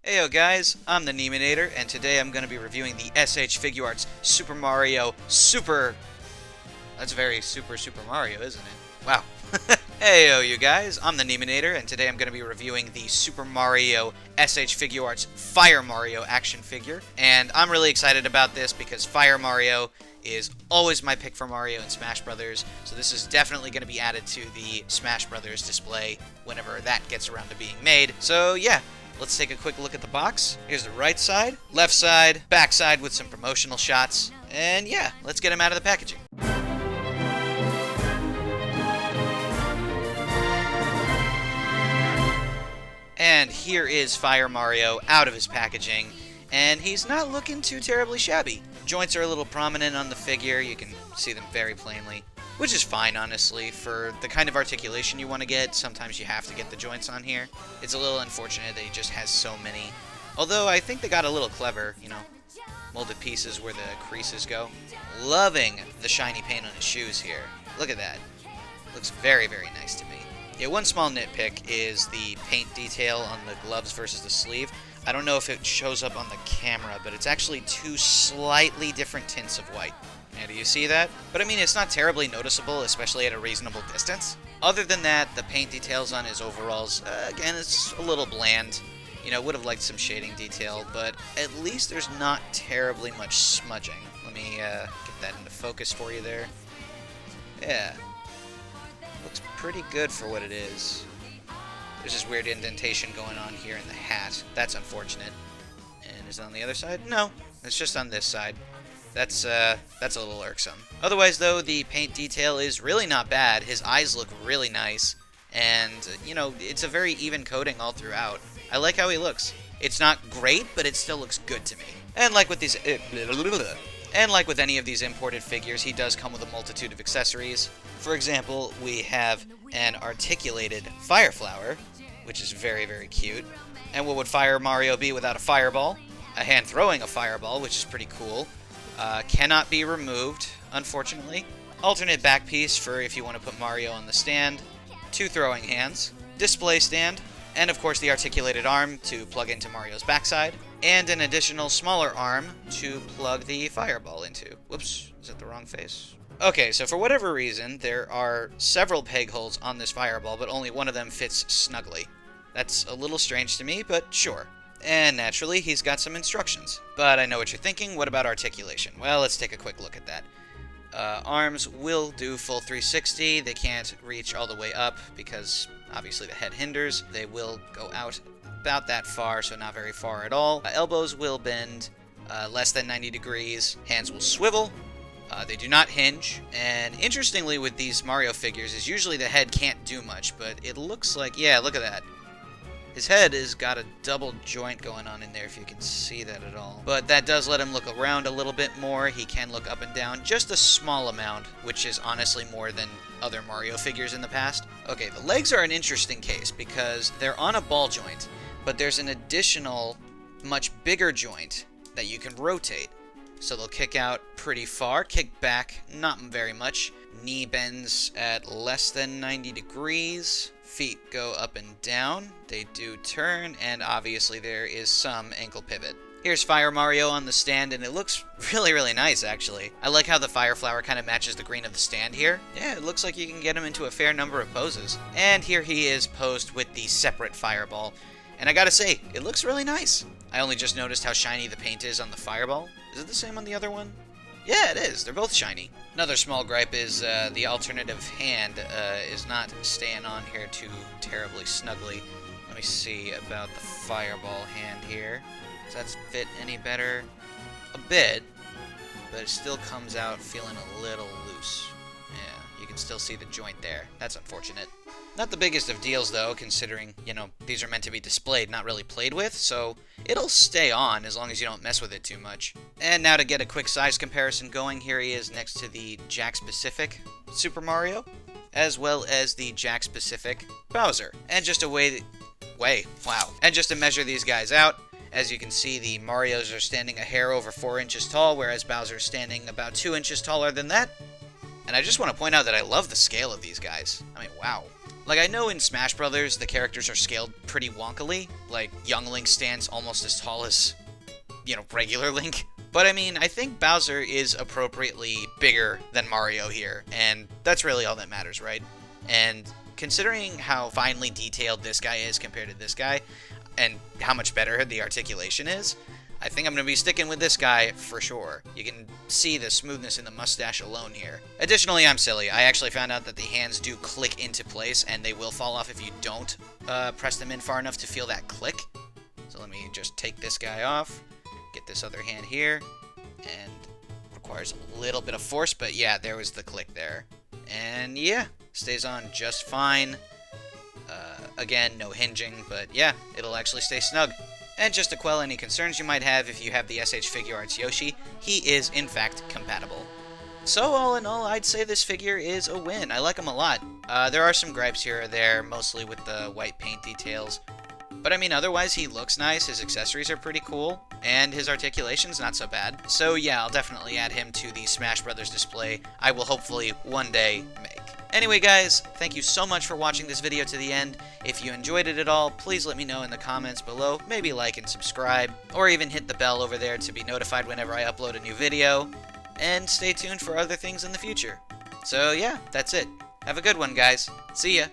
Heyo guys, I'm the Neminator, and today I'm going to be reviewing the SH Figuarts Super Mario Super... That's very Super Mario, isn't it? Wow. Heyo you guys, I'm the Neminator, and today I'm going to be reviewing the Super Mario SH Figuarts Fire Mario action figure. And I'm really excited about this because Fire Mario is always my pick for Mario in Smash Brothers, so this is definitely going to be added to the Smash Brothers display whenever that gets around to being made. So yeah, let's take a quick look at the box. Here's the right side, left side, back side with some promotional shots, and yeah, let's get him out of the packaging. And here is Fire Mario out of his packaging, and he's not looking too terribly shabby. Joints are a little prominent on the figure, you can see them very plainly, which is fine, honestly. For the kind of articulation you want to get, sometimes you have to get the joints on here. It's a little unfortunate that he just has so many. Although, I think they got a little clever, you know, molded pieces where the creases go. Loving the shiny paint on his shoes here. Look at that. Looks very, very nice to me. Yeah, one small nitpick is the paint detail on the gloves versus the sleeve. I don't know if it shows up on the camera, but it's actually two slightly different tints of white. Yeah, do you see that? But I mean, it's not terribly noticeable, especially at a reasonable distance. Other than that, the paint details on his overalls, again, it's a little bland. You know, would have liked some shading detail, but at least there's not terribly much smudging. Let me get that into focus for you there. Yeah. Looks pretty good for what it is. There's this weird indentation going on here in the hat. That's unfortunate. And is it on the other side? No, it's just on this side. That's a little irksome. Otherwise, though, the paint detail is really not bad. His eyes look really nice. And, you know, it's a very even coating all throughout. I like how he looks. It's not great, but it still looks good to me. And like with these... And like with any of these imported figures, he does come with a multitude of accessories. For example, we have an articulated fire flower, which is very, very cute. And what would Fire Mario be without a fireball? A hand throwing a fireball, which is pretty cool. Cannot be removed, unfortunately. Alternate back piece for if you want to put Mario on the stand. Two throwing hands. Display stand. And of course the articulated arm to plug into Mario's backside. And an additional smaller arm to plug the fireball into. Whoops, is that the wrong face? Okay, so for whatever reason, there are several peg holes on this fireball, but only one of them fits snugly. That's a little strange to me, but sure. And naturally, he's got some instructions. But I know what you're thinking, what about articulation? Well, let's take a quick look at that. Arms will do full 360. They can't reach all the way up because obviously the head hinders. They will go out about that far, so not very far at all. Elbows will bend less than 90 degrees. Hands will swivel. They do not hinge. And interestingly with these Mario figures is usually the head can't do much, but it looks like, yeah, look at that. His head has got a double joint going on in there, if you can see that at all. But that does let him look around a little bit more. He can look up and down just a small amount, which is honestly more than other Mario figures in the past. Okay, the legs are an interesting case because they're on a ball joint, but there's an additional, much bigger joint that you can rotate. So they'll kick out pretty far, kick back not very much. Knee bends at less than 90 degrees. Feet go up and down. They do turn, and obviously there is some ankle pivot. Here's Fire Mario on the stand, and it looks really, really nice, actually. I like how the fire flower kind of matches the green of the stand here. Yeah, it looks like you can get him into a fair number of poses. And here he is posed with the separate fireball. And I gotta say, it looks really nice. I only just noticed how shiny the paint is on the fireball. Is it the same on the other one? Yeah, it is. They're both shiny. Another small gripe is the alternative hand is not staying on here too terribly snugly. Let me see about the fireball hand here. Does that fit any better? A bit, but it still comes out feeling a little loose. Yeah, you can still see the joint there. That's unfortunate. Not the biggest of deals, though, considering, you know, these are meant to be displayed, not really played with, so it'll stay on as long as you don't mess with it too much. And now to get a quick size comparison going, here he is next to the Jakks-Pacific Super Mario, as well as the Jakks-Pacific Bowser. And just And just to measure these guys out, as you can see, the Marios are standing a hair over 4 inches tall, whereas Bowser's standing about 2 inches taller than that. And I just want to point out that I love the scale of these guys. I mean, wow. Like, I know in Smash Brothers the characters are scaled pretty wonkily, like young Link stands almost as tall as, regular Link. But I mean, I think Bowser is appropriately bigger than Mario here, and that's really all that matters, right? And considering how finely detailed this guy is compared to this guy, and how much better the articulation is, I think I'm going to be sticking with this guy for sure. You can see the smoothness in the mustache alone here. Additionally, I'm silly. I actually found out that the hands do click into place, and they will fall off if you don't press them in far enough to feel that click. So let me just take this guy off, get this other hand here, and requires a little bit of force, but yeah, there was the click there. And yeah, stays on just fine. Again, no hinging, but yeah, it'll actually stay snug. And just to quell any concerns you might have if you have the SH Figuarts Yoshi, he is in fact compatible. So all in all, I'd say this figure is a win. I like him a lot. There are some gripes here or there, mostly with the white paint details. But I mean, otherwise he looks nice, his accessories are pretty cool, and his articulation's not so bad. So yeah, I'll definitely add him to the Smash Brothers display I will hopefully one day make. Anyway guys, thank you so much for watching this video to the end. If you enjoyed it at all, please let me know in the comments below. Maybe like and subscribe, or even hit the bell over there to be notified whenever I upload a new video. And stay tuned for other things in the future. So yeah, that's it. Have a good one, guys. See ya!